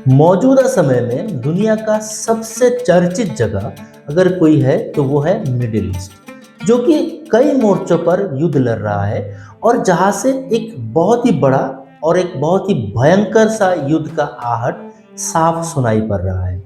मौजूदा समय में दुनिया का सबसे चर्चित जगह अगर कोई है तो वो है मिडिल ईस्ट, जो कि कई मोर्चों पर युद्ध लड़ रहा है और जहां से एक बहुत ही बड़ा और एक बहुत ही भयंकर सा युद्ध का आहट साफ सुनाई पड़ रहा है।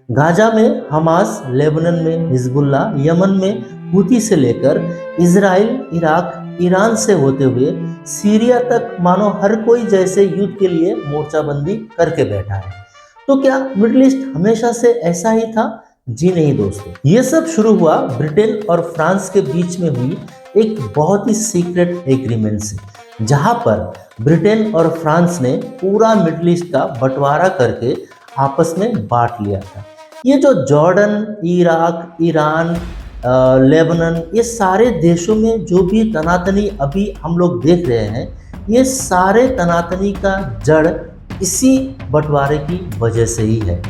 गाजा में हमास, लेबनान में हिजबुल्ला, यमन में हूती से लेकर इजराइल, इराक, ईरान से होते हुए सीरिया तक मानो हर कोई जैसे युद्ध के लिए मोर्चाबंदी करके बैठा है। तो क्या मिडिल ईस्ट हमेशा से ऐसा ही था? जी नहीं दोस्तों, ये सब शुरू हुआ ब्रिटेन और फ्रांस के बीच में हुई एक बहुत ही सीक्रेट एग्रीमेंट से, जहां पर ब्रिटेन और फ्रांस ने पूरा मिडिल ईस्ट का बंटवारा करके आपस में बांट लिया था। ये जो जॉर्डन, इराक, ईरान, लेबनान, ये सारे देशों में जो भी तनातनी अभी हम लोग देख रहे हैं, ये सारे तनातनी का जड़ इसी बंटवारे की वजह से ही है।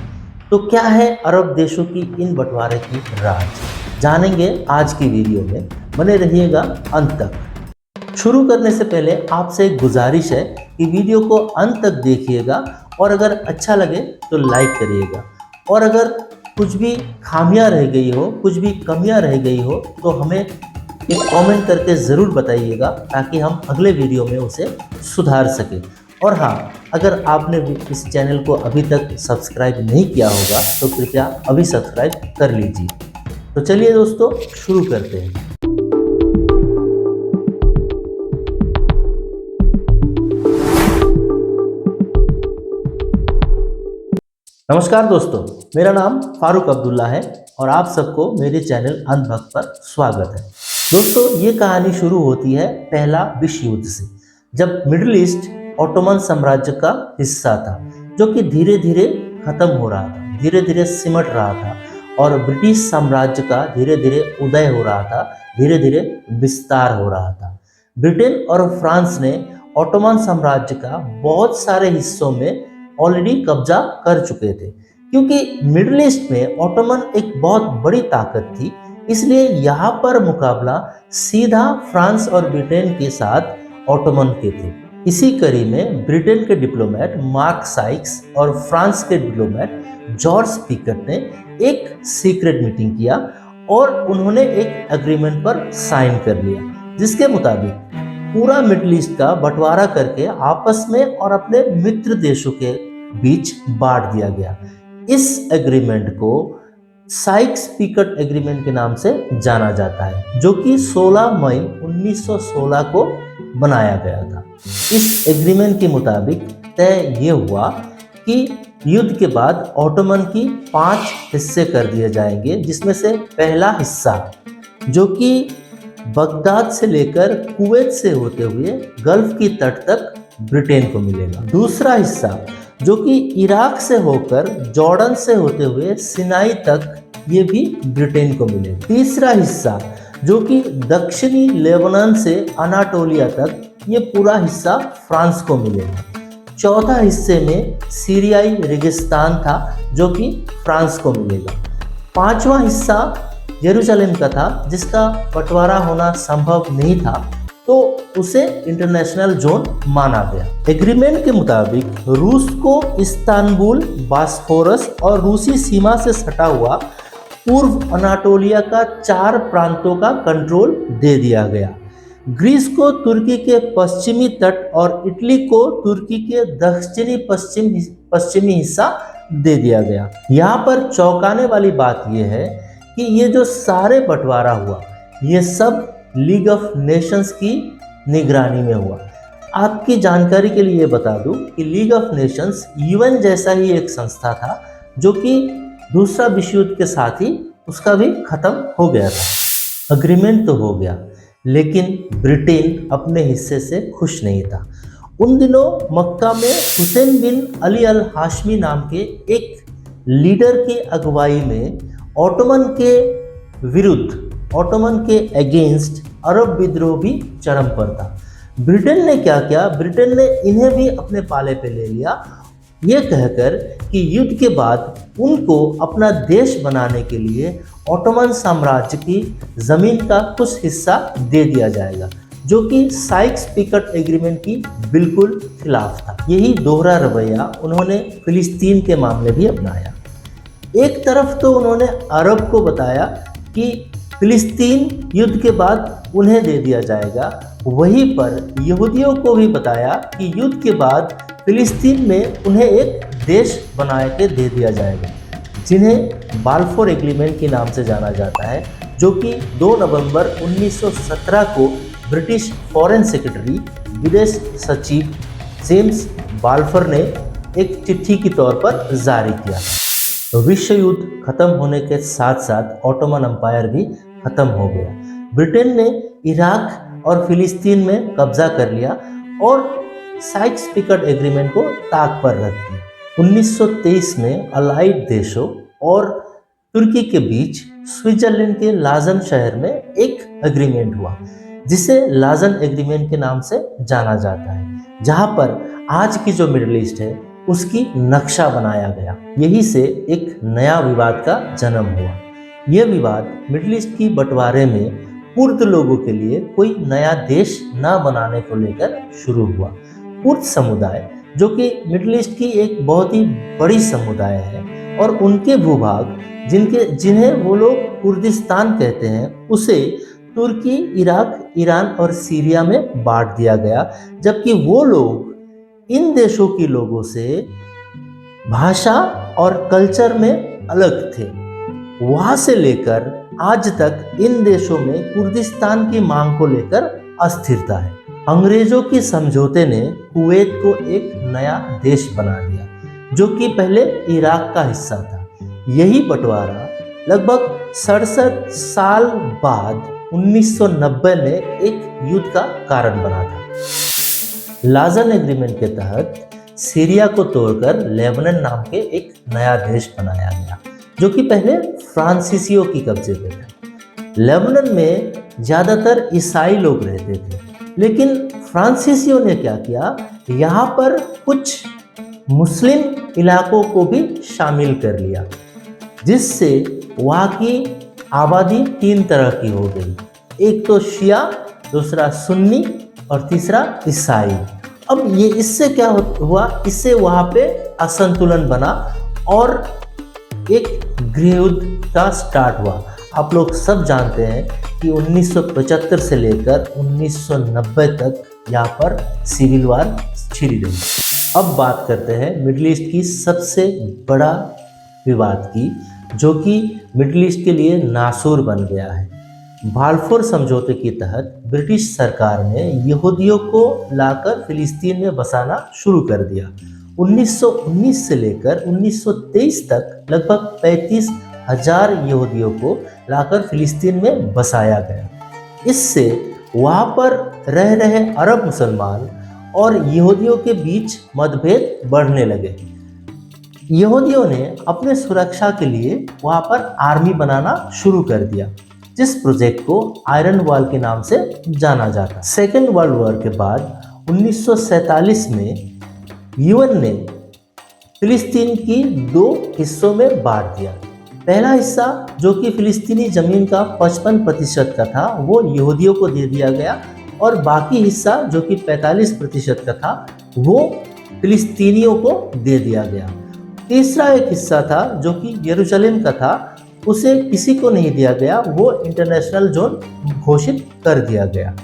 तो क्या है अरब देशों की इन बंटवारे की राज, जानेंगे आज की वीडियो में। बने रहिएगा अंत तक। शुरू करने से पहले आपसे एक गुजारिश है कि वीडियो को अंत तक देखिएगा और अगर अच्छा लगे तो लाइक करिएगा, और अगर कुछ भी खामियां रह गई हो, कुछ भी कमियां रह गई हो तो हमें एक कमेंट करके ज़रूर बताइएगा, ताकि हम अगले वीडियो में उसे सुधार सकें। और हाँ, अगर आपने इस चैनल को अभी तक सब्सक्राइब नहीं किया होगा तो कृपया अभी सब्सक्राइब कर लीजिए। तो चलिए दोस्तों, शुरू करते हैं। नमस्कार दोस्तों, मेरा नाम फारूक अब्दुल्ला है और आप सबको मेरे चैनल अंधभक्त पर स्वागत है। दोस्तों, ये कहानी शुरू होती है पहला विश्व युद्ध से, जब मिडिल ईस्ट ऑटोमन साम्राज्य का हिस्सा था, जो कि धीरे धीरे खत्म हो रहा था, धीरे धीरे सिमट रहा था, और ब्रिटिश साम्राज्य का धीरे धीरे उदय हो रहा था, धीरे धीरे विस्तार हो रहा था। ब्रिटेन और फ्रांस ने ऑटोमन साम्राज्य का बहुत सारे हिस्सों में ऑलरेडी कब्जा कर चुके थे, क्योंकि मिडिल ईस्ट में ऑटोमन एक बहुत बड़ी ताकत थी। इसलिए यहाँ पर मुकाबला सीधा फ्रांस और ब्रिटेन के साथ ऑटोमन के थे। इसी कड़ी में ब्रिटेन के डिप्लोमेट मार्क साइक्स और फ्रांस के डिप्लोमेट जॉर्ज पिकट ने एक सीक्रेट मीटिंग किया और उन्होंने एक एग्रीमेंट पर साइन कर लिया, जिसके मुताबिक पूरा मिडिल ईस्ट का बंटवारा करके आपस में और अपने मित्र देशों के बीच बांट दिया गया। इस एग्रीमेंट को साइक्स पिकट एग्रीमेंट के नाम से जाना जाता है, जो कि 16 मई 1916 को बनाया गया था। इस एग्रीमेंट के मुताबिक तय ये हुआ कि युद्ध के बाद ऑटोमन की 5 हिस्से कर दिए जाएंगे, जिसमें से पहला हिस्सा, जो कि बगदाद से लेकर कुवैत से होते हुए गल्फ की तट तक ब्रिटेन को मिलेगा। दूसरा हिस्सा, जो कि इराक से होकर जॉर्डन से होते हुए सिनाई तक, ये भी ब्रिटेन को मिलेगा। तीसरा हिस्सा, जो कि दक्षिणी लेबनान से अनाटोलिया तक, ये पूरा हिस्सा फ्रांस को मिलेगा। चौथा हिस्से में सीरियाई रेगिस्तान था, जो कि फ्रांस को मिलेगा। पांचवा हिस्सा यरूशलेम का था, जिसका बंटवारा होना संभव नहीं था, तो उसे इंटरनेशनल जोन माना गया। एग्रीमेंट के मुताबिक रूस को इस्तांबुल, बास्फोरस और रूसी सीमा से सटा हुआ पूर्व अनाटोलिया का 4 प्रांतों का कंट्रोल दे दिया गया। ग्रीस को तुर्की के पश्चिमी तट और इटली को तुर्की के दक्षिणी पश्चिमी हिस्सा दे दिया गया। यहाँ पर चौंकाने वाली बात यह है कि ये जो सारे बंटवारा हुआ, ये सब लीग ऑफ नेशंस की निगरानी में हुआ। आपकी जानकारी के लिए बता दूं कि लीग ऑफ नेशंस यूएन जैसा ही एक संस्था था, जो कि दूसरा विश्व युद्ध के साथ ही उसका भी खत्म हो गया था। अग्रीमेंट तो हो गया, लेकिन ब्रिटेन अपने हिस्से से खुश नहीं था। उन दिनों मक्का में हुसैन बिन अली अल हाशमी नाम के एक लीडर की अगुवाई में ऑटोमन के विरुद्ध, ऑटोमन के अगेंस्ट अरब विद्रोह भी चरम पर था। ब्रिटेन ने क्या किया? ब्रिटेन ने इन्हें भी अपने पाले पे ले लिया, ये कहकर कि युद्ध के बाद उनको अपना देश बनाने के लिए ऑटोमन साम्राज्य की ज़मीन का कुछ हिस्सा दे दिया जाएगा। जो कि साइक्स पिकट एग्रीमेंट की बिल्कुल खिलाफ था। यही दोहरा रवैया उन्होंने फिलिस्तीन के मामले भी अपनाया। एक तरफ तो उन्होंने अरब को बताया कि फिलिस्तीन युद्ध के बाद उन्हें दे दिया जाएगा, वहीं पर यहूदियों को भी बताया कि युद्ध के बाद फिलिस्तीन में उन्हें एक देश बना के दे दिया जाएगा, जिन्हें बाल्फोर एग्रीमेंट के नाम से जाना जाता है, जो कि 2 नवंबर 1917 को ब्रिटिश फॉरेन सेक्रेटरी विदेश सचिव जेम्स बाल्फोर ने एक चिट्ठी के तौर पर जारी किया। विश्व युद्ध खत्म होने के साथ साथ ऑटोमन एम्पायर भी खत्म हो गया। ब्रिटेन ने इराक और फिलिस्तीन में कब्जा कर लिया और साइक्स पिकट एग्रीमेंट को ताक पर रख दिया। 1923 में अलाइड देशों और तुर्की के बीच स्विट्जरलैंड के लाजन शहर में एक एग्रीमेंट हुआ, जिसे लाजन एग्रीमेंट के नाम से जाना जाता है, जहां पर आज की जो मिडिल ईस्ट है उसकी नक्शा बनाया गया। यही से एक नया विवाद का जन्म हुआ। यह विवाद मिडिल ईस्ट की बंटवारे में कुर्द लोगों के लिए कोई नया देश न बनाने को लेकर शुरू हुआ। कुर्द समुदाय, जो कि मिडिल ईस्ट की एक बहुत ही बड़ी समुदाय है, और उनके भूभाग जिन्हें वो लोग कुर्दिस्तान कहते हैं, उसे तुर्की, इराक, ईरान और सीरिया में बांट दिया गया, जबकि वो लोग इन देशों के लोगों से भाषा और कल्चर में अलग थे। वहां से लेकर आज तक इन देशों में कुर्दिस्तान की मांग को लेकर अस्थिरता है। अंग्रेजों के समझौते ने कुवैत को एक नया देश बना दिया, जो कि पहले इराक का हिस्सा था। यही बंटवारा लगभग 67 साल बाद 1990 में एक युद्ध का कारण बना था। लाजन एग्रीमेंट के तहत सीरिया को तोड़कर लेबनान नाम के एक नया देश बनाया गया, जो कि पहले फ्रांसीसियों की कब्जे पे था। लेबनान में ज़्यादातर ईसाई लोग रहते थे, लेकिन फ्रांसीसियों ने क्या किया, यहाँ पर कुछ मुस्लिम इलाकों को भी शामिल कर लिया, जिससे वहाँ की आबादी 3 तरह की हो गई। एक तो शिया, दूसरा सुन्नी और तीसरा ईसाई। अब ये इससे क्या हुआ, इससे वहाँ पे असंतुलन बना और एक गृहयुद्ध का स्टार्ट हुआ। आप लोग सब जानते हैं कि 1975 से लेकर 1990 तक यहाँ पर सिविल वार छिड़ी रही। अब बात करते हैं मिडिल ईस्ट की सबसे बड़ा विवाद की, जो कि मिडिल ईस्ट के लिए नासूर बन गया है। बाल्फोर समझौते के तहत ब्रिटिश सरकार ने यहूदियों को लाकर फिलिस्तीन में बसाना शुरू कर दिया। 1919 से लेकर 1923 तक लगभग 35,000 यहूदियों को लाकर फिलिस्तीन में बसाया गया। इससे वहाँ पर रह रहे अरब मुसलमान और यहूदियों के बीच मतभेद बढ़ने लगे। यहूदियों ने अपने सुरक्षा के लिए वहाँ पर आर्मी बनाना शुरू कर दिया, जिस प्रोजेक्ट को आयरन वॉल के नाम से जाना जाता। सेकेंड वर्ल्ड वॉर के बाद 1947 में यूएन ने फिलिस्तीन की 2 हिस्सों में बांट दिया। पहला हिस्सा, जो कि फिलिस्तीनी जमीन का 55% का था, वो यहूदियों को दे दिया गया, और बाकी हिस्सा, जो कि 45% का था, वो फिलिस्तीनियों को दे दिया गया। तीसरा एक हिस्सा था, जो कि यरूशलेम का था, उसे किसी को नहीं दिया गया, वो इंटरनेशनल जोन घोषित कर दिया गया।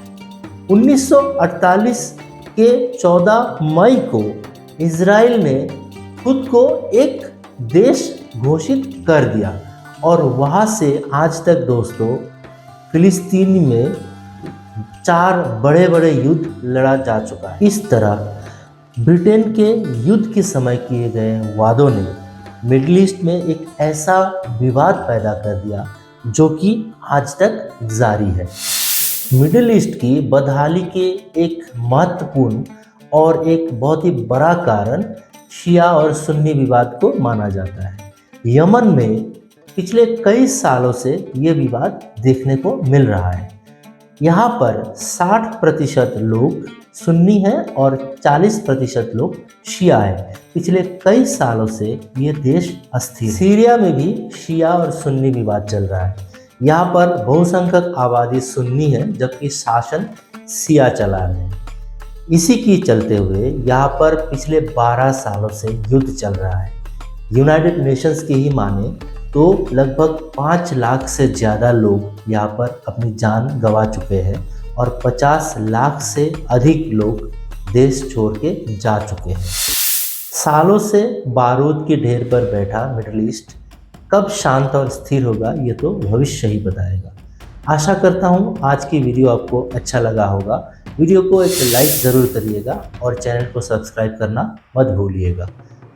1948 के 14 मई को इजराइल ने खुद को एक देश घोषित कर दिया, और वहाँ से आज तक दोस्तों फिलिस्तीन में 4 बड़े बड़े युद्ध लड़ा जा चुका है। इस तरह ब्रिटेन के युद्ध के समय किए गए वादों ने मिडिल ईस्ट में एक ऐसा विवाद पैदा कर दिया, जो कि आज तक जारी है। मिडिल ईस्ट की बदहाली के एक महत्वपूर्ण और एक बहुत ही बड़ा कारण शिया और सुन्नी विवाद को माना जाता है। यमन में पिछले कई सालों से ये विवाद देखने को मिल रहा है। यहाँ पर 60% लोग सुन्नी हैं और 40% लोग शिया हैं। पिछले कई सालों से ये देश अस्थिर। सीरिया में भी शिया और सुन्नी विवाद चल रहा है। यहाँ पर बहुसंख्यक आबादी सुन्नी है, जबकि शासन सिया चला रहे हैं। इसी की चलते हुए यहाँ पर पिछले 12 सालों से युद्ध चल रहा है। यूनाइटेड नेशंस की ही माने तो लगभग 5 लाख से ज़्यादा लोग यहाँ पर अपनी जान गंवा चुके हैं और 50 लाख से अधिक लोग देश छोड़ के जा चुके हैं। सालों से बारूद के ढेर पर बैठा मिडिल ईस्ट कब शांत और स्थिर होगा ये तो भविष्य ही बताएगा। आशा करता हूँ आज की वीडियो आपको अच्छा लगा होगा। वीडियो को एक लाइक ज़रूर करिएगा और चैनल को सब्सक्राइब करना मत भूलिएगा।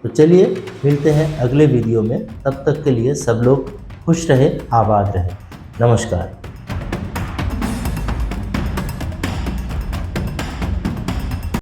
तो चलिए मिलते हैं अगले वीडियो में। तब तक के लिए सब लोग खुश रहे, आबाद रहे। नमस्कार।